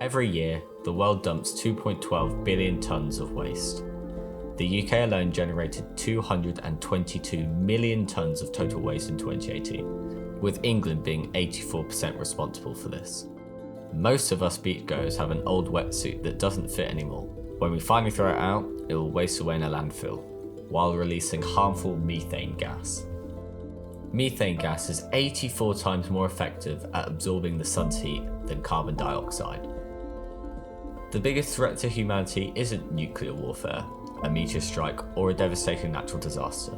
Every year, the world dumps 2.12 billion tonnes of waste. The UK alone generated 222 million tonnes of total waste in 2018, with England being 84% responsible for this. Most of us beachgoers have an old wetsuit that doesn't fit anymore. When we finally throw it out, it will waste away in a landfill, while releasing harmful methane gas. Methane gas is 84 times more effective at absorbing the sun's heat than carbon dioxide. The biggest threat to humanity isn't nuclear warfare, a meteor strike, or a devastating natural disaster.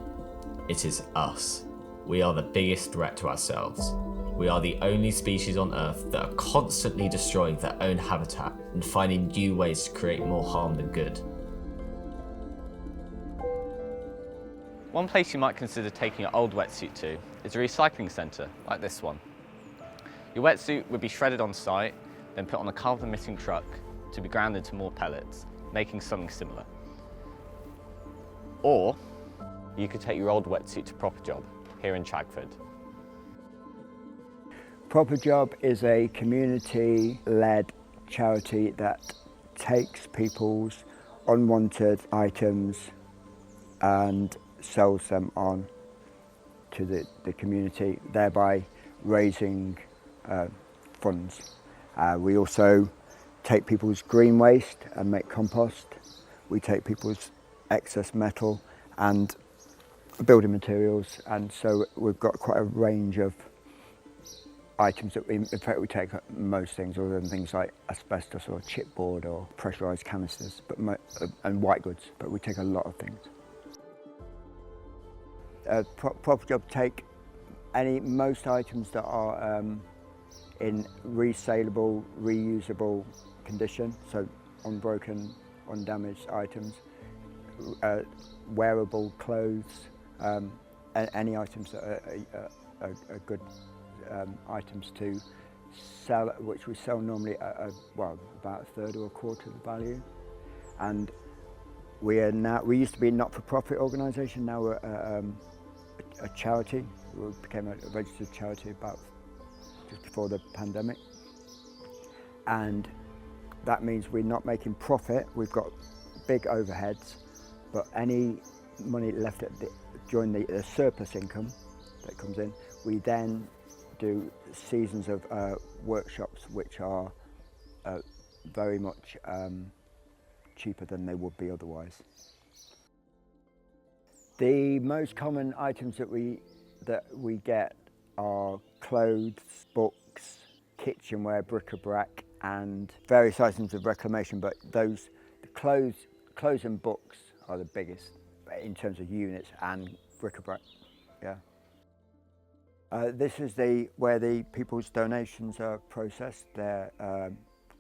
It is us. We are the biggest threat to ourselves. We are the only species on Earth that are constantly destroying their own habitat and finding new ways to create more harm than good. One place you might consider taking your old wetsuit to is a recycling centre, like this one. Your wetsuit would be shredded on site, then put on a carbon-emitting truck to be ground into more pellets, making something similar. Or you could take your old wetsuit to Proper Job, here in Chagford. Proper Job is a community-led charity that takes people's unwanted items and sells them on to the community, thereby raising funds. We also take people's green waste and make compost. We take people's excess metal and building materials, and so we've got quite a range of items that in fact we take most things other than things like asbestos or chipboard or pressurised canisters and white goods, but we take a lot of things. Proper Job take most items that are in resaleable, reusable condition, so unbroken, undamaged items, wearable clothes, any items that are good items to sell, which we sell normally at about a third or a quarter of the value. And we used to be a not-for-profit organisation, now we're a charity. We became a registered charity about just before the pandemic, and that means we're not making profit. We've got big overheads, but any money left during the surplus income that comes in, we then do seasons of workshops which are very much cheaper than they would be otherwise. The most common items that we get are clothes, books, kitchenware, bric-a-brac, and various items of reclamation. But the clothes and books are the biggest in terms of units, and bric-a-brac. Yeah. This is where the people's donations are processed. Their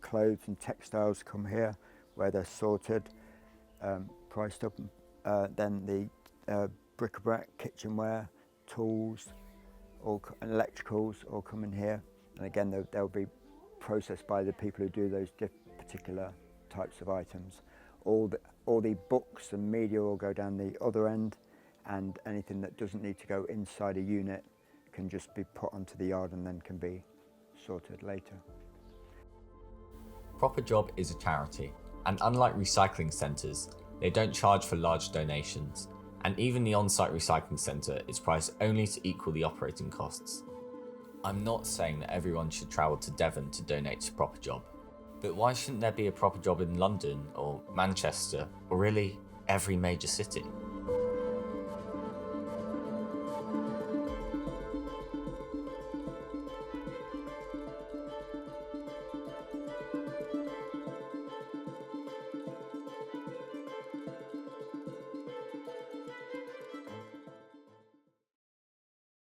clothes and textiles come here, where they're sorted, priced up. Then the bric-a-brac, kitchenware, tools, and electricals all come in here. And again, they'll be processed by the people who do those particular types of items. All the books and media will go down the other end, and anything that doesn't need to go inside a unit can just be put onto the yard and then can be sorted later. Proper Job is a charity, and unlike recycling centres, they don't charge for large donations, and even the on-site recycling centre is priced only to equal the operating costs. I'm not saying that everyone should travel to Devon to donate to Proper Job, but why shouldn't there be a Proper Job in London or Manchester or really every major city?